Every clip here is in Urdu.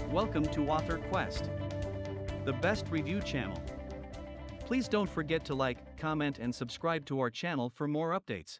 Welcome to Author Quest, the best review channel. Please don't forget to like, comment and subscribe to our channel for more updates.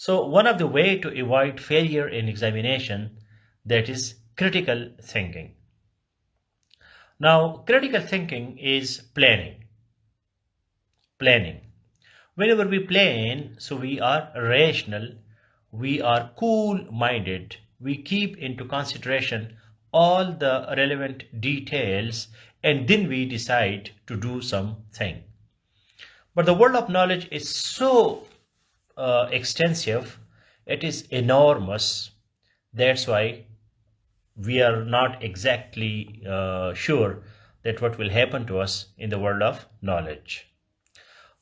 So one of the way to avoid failure in examination, that is critical thinking. Now critical thinking is planning. Whenever we plan, so we are rational, we are cool-minded, we keep into consideration all the relevant details, and then we decide to do something. But the world of knowledge is so extensive, it is enormous. That's why we are not exactly sure that what will happen to us in the world of knowledge.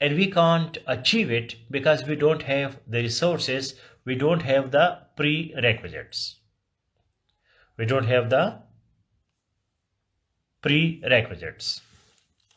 and we can't achieve it because we don't have the resources, we don't have the prerequisites.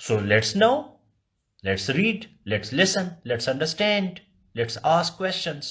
So let's know, let's read, let's listen, let's understand, let's ask questions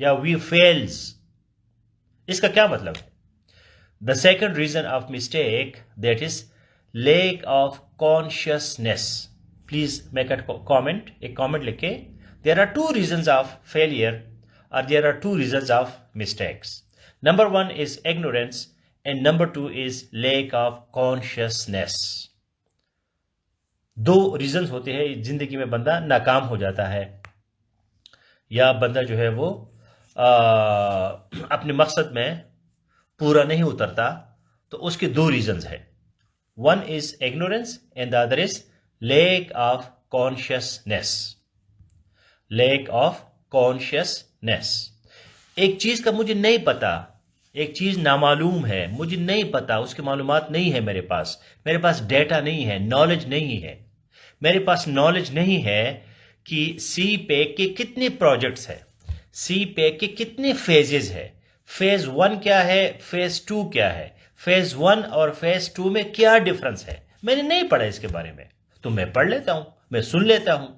یا وی فیلز. اس کا کیا مطلب ہے؟ The second reason of mistake that is lack of consciousness. Please make it comment, ایک کامنٹ لکھے. There are two reasons of failure اور there are two reasons of mistakes. Number 1 is ignorance and number 2 is lack of consciousness. 2 reasons ہوتے ہیں زندگی میں بندہ ناکام ہو جاتا ہے یا بندہ جو ہے وہ اپنے مقصد میں پورا نہیں اترتا. تو اس کے 2 ریزنز ہیں. 1 is ignorance and the other is lack of consciousness. Lack of consciousness. ایک چیز کا مجھے نہیں پتا, ایک چیز نامعلوم ہے, مجھے نہیں پتا, اس کی معلومات نہیں ہے میرے پاس ڈیٹا نہیں ہے, نالج نہیں ہے. میرے پاس نالج نہیں ہے کہ سی پیک کے کتنے پروجیکٹس ہیں, سی پیک کے کتنے فیزز ہے, فیز 1 کیا ہے, فیز 2 کیا ہے, فیز 1 اور فیز 2 میں کیا ڈفرنس ہے. میں نے نہیں پڑھا اس کے بارے میں, تو میں پڑھ لیتا ہوں, میں سن لیتا ہوں,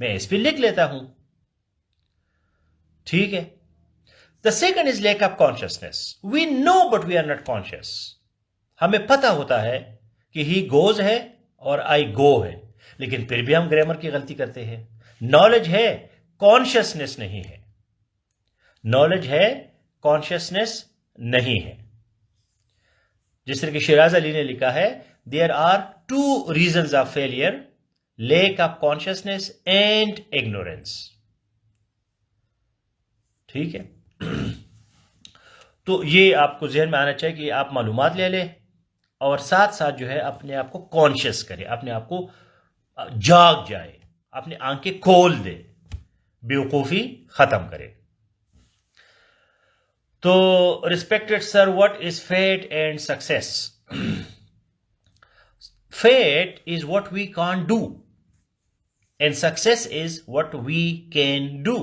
میں اس پہ لکھ لیتا ہوں. ٹھیک ہے. The second is lack of consciousness. We know but we are not conscious. ہمیں پتا ہوتا ہے کہ he goes ہے اور I go ہے, لیکن پھر بھی ہم گرامر کی غلطی کرتے ہیں. نالج ہے, کانشیسنیس نہیں ہے. نالج ہے, کانشیسنیس نہیں ہے. جس طرح کہ شیراز علی نے لکھا ہے, there are 2 reasons of failure, lack of consciousness and ignorance. ٹھیک ہے. تو یہ آپ کو ذہن میں آنا چاہیے کہ آپ معلومات لے لیں اور ساتھ ساتھ جو ہے اپنے آپ کو کانشیس کرے, اپنے آپ کو جاگ جائے, اپنے آنکھیں کھول دے, بیوقوفی ختم کرے. تو respected sir, what is fate and success? Fate is what we can do and success is what we can do.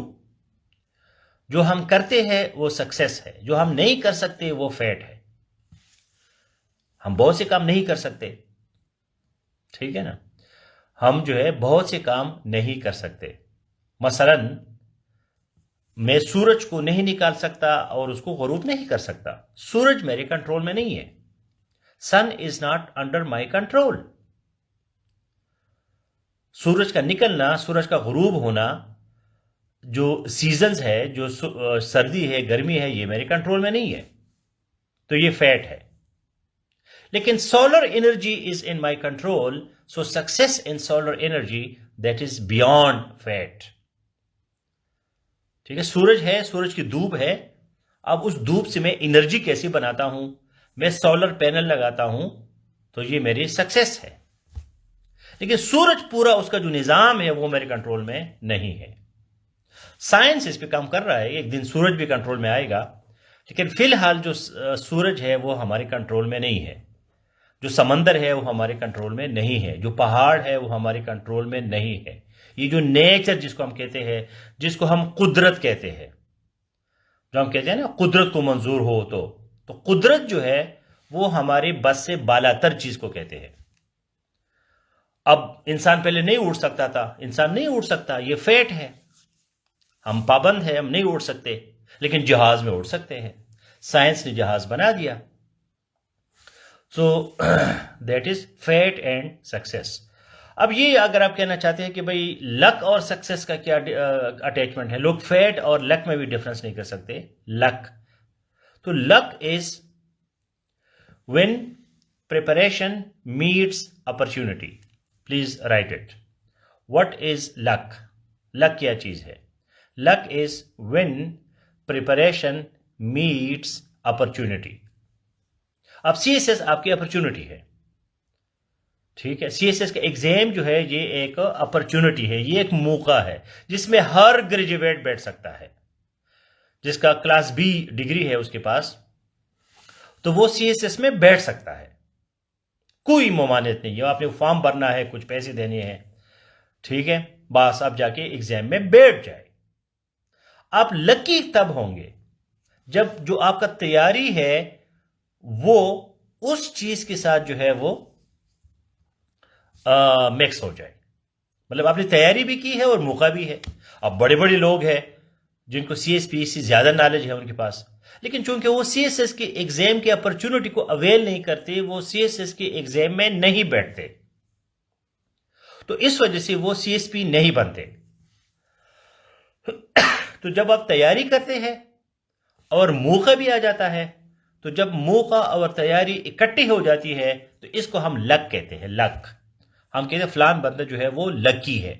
جو ہم کرتے ہیں وہ سکسیس ہے, جو ہم نہیں کر سکتے وہ فیٹ ہے. ہم بہت سے کام نہیں کر سکتے, ٹھیک ہے نا, ہم جو ہے بہت سے کام نہیں کر سکتے. مثلا میں سورج کو نہیں نکال سکتا اور اس کو غروب نہیں کر سکتا. سورج میرے کنٹرول میں نہیں ہے. Sun is not under my control. سورج کا نکلنا, سورج کا غروب ہونا, جو سیزنز ہے, جو سردی ہے, گرمی ہے, یہ میرے کنٹرول میں نہیں ہے, تو یہ فیٹ ہے. لیکن solar energy is in my control, so success in solar energy that is beyond fate. ٹھیک ہے. سورج ہے, سورج کی دھوپ ہے, اب اس دھوپ سے میں انرجی کیسی بناتا ہوں, میں سولر پینل لگاتا ہوں, تو یہ میری سکسیس ہے. لیکن سورج پورا اس کا جو نظام ہے وہ میرے کنٹرول میں نہیں ہے. سائنس اس پہ کام کر رہا ہے, ایک دن سورج بھی کنٹرول میں آئے گا, لیکن فی الحال جو سورج ہے وہ ہمارے کنٹرول میں نہیں ہے, جو سمندر ہے وہ ہمارے کنٹرول میں نہیں ہے, جو پہاڑ ہے وہ ہمارے کنٹرول میں نہیں ہے. یہ جو نیچر جس کو ہم کہتے ہیں, جس کو ہم قدرت کہتے ہیں, جو ہم کہتے ہیں نا قدرت کو منظور ہو, تو قدرت جو ہے وہ ہمارے بس سے بالاتر چیز کو کہتے ہیں. اب انسان پہلے نہیں اڑ سکتا تھا, انسان نہیں اڑ سکتا, یہ فیٹ ہے. ہم پابند ہیں, ہم نہیں اڑ سکتے, لیکن جہاز میں اڑ سکتے ہیں. سائنس نے جہاز بنا دیا. So that is fate and success. اب یہ اگر آپ کہنا چاہتے ہیں کہ بھئی لک اور سکسیس کا کیا اٹیچمنٹ ہے, لوگ فیٹ اور لک میں بھی ڈفرنس نہیں کر سکتے. لک, تو لک از when preparation meets opportunity. Please write it. What is luck? Luck کیا چیز ہے؟ Luck is when preparation meets opportunity. اب سی ایس ایس آپ کی اپرچونٹی ہے, ٹھیک ہے. سی ایس ایس کا ایگزام جو ہے یہ ایک اپرچونٹی ہے, یہ ایک موقع ہے جس میں ہر گریجویٹ بیٹھ سکتا ہے. جس کا کلاس بی ڈگری ہے اس کے پاس, تو وہ سی ایس ایس میں بیٹھ سکتا ہے. کوئی ممانعت نہیں ہے. آپ نے فارم بھرنا ہے, کچھ پیسے دینے ہیں, ٹھیک ہے, بس آپ جا کے ایگزام میں بیٹھ جائے. آپ لکی تب ہوں گے جب جو آپ کا تیاری ہے وہ اس چیز کے ساتھ جو ہے وہ مکس ہو جائے. مطلب آپ نے تیاری بھی کی ہے اور موقع بھی ہے. اب بڑے بڑے لوگ ہیں جن کو سی ایس پی سے زیادہ نالج ہے ان کے پاس، لیکن چونکہ وہ سی ایس ایس کے ایگزام کی اپرچونٹی کو اویل نہیں کرتے، وہ سی ایس ایس کے ایگزام میں نہیں بیٹھتے، تو اس وجہ سے وہ سی ایس پی نہیں بنتے۔ تو جب آپ تیاری کرتے ہیں اور موقع بھی آ جاتا ہے، تو جب موقع اور تیاری اکٹھی ہو جاتی ہے تو اس کو ہم لک کہتے ہیں، لک۔ ہم کہتے ہیں فلان بندہ جو ہے وہ لکی ہے،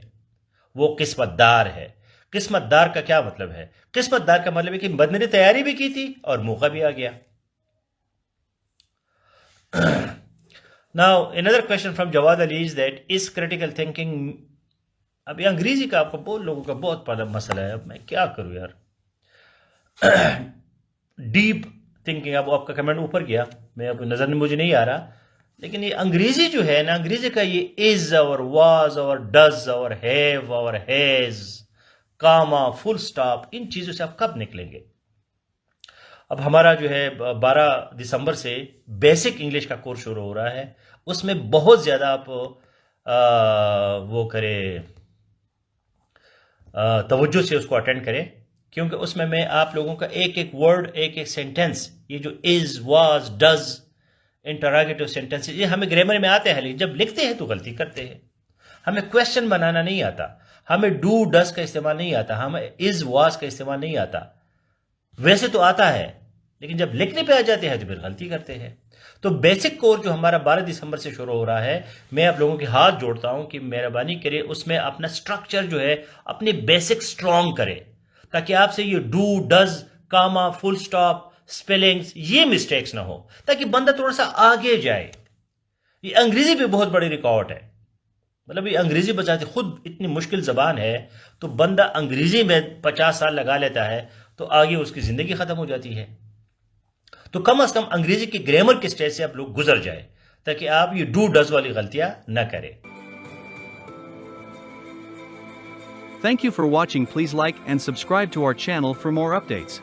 وہ قسمت دار ہے۔ قسمت دار کا کیا مطلب ہے؟ قسمت دار کا مطلب ہے کہ بندے نے تیاری بھی کی تھی اور موقع بھی آ گیا۔ Now another question from Jawad Ali is that is critical thinking، اب یہ انگریزی کا آپ کو بہت لوگوں کا بہت بڑا مسئلہ ہے، اب میں کیا کروں یار۔ ڈیپ تھنکنگ، اب آپ کا کمنٹ اوپر گیا، میں اب نظر مجھے نہیں آ رہا، لیکن یہ انگریزی جو ہے نا، انگریزی کا یہ از اور واز اور ڈز اور ہیو اور ہیز، کاما، فل سٹاپ، ان چیزوں سے آپ کب نکلیں گے؟ اب ہمارا جو ہے 12 دسمبر سے بیسک انگلش کا کورس شروع ہو رہا ہے، اس میں بہت زیادہ آپ وہ کرے، توجہ سے اس کو اٹینڈ کریں، کیونکہ اس میں آپ لوگوں کا ایک ایک ورڈ، ایک ایک سینٹنس، یہ جو از، واز، ڈز، انٹراگیٹو سینٹنس، یہ ہمیں گرامر میں آتے ہیں، لیکن جب لکھتے ہیں تو غلطی کرتے ہیں۔ ہمیں کویسچن بنانا نہیں آتا، ہمیں ڈو ڈز کا استعمال نہیں آتا، ہمیں از واز کا استعمال نہیں آتا، ویسے تو آتا ہے لیکن جب لکھنے پہ آ جاتے ہیں تو پھر غلطی کرتے ہیں۔ تو بیسک کورس جو ہمارا 12 دسمبر سے شروع ہو رہا ہے، میں آپ لوگوں کے ہاتھ جوڑتا ہوں کہ مہربانی کرے اس میں اپنا سٹرکچر جو ہے اپنے بیسک سٹرونگ کرے، تاکہ آپ سے یہ do, does, comma, full stop, spellings, یہ مسٹیکس نہ ہو، تاکہ بندہ تھوڑا سا آگے جائے۔ یہ انگریزی بھی بہت بڑی رکاوٹ ہے، مطلب یہ انگریزی بجاتے خود اتنی مشکل زبان ہے، تو بندہ انگریزی میں 50 سال لگا لیتا ہے تو آگے اس کی زندگی ختم ہو جاتی ہے۔ تو کم از کم انگریزی کی گرامر کے سٹیج سے آپ لوگ گزر جائیں، تاکہ آپ یہ ڈو ڈز والی غلطیاں نہ کریں۔ Thank you for watching. Please like and subscribe to our channel for more updates.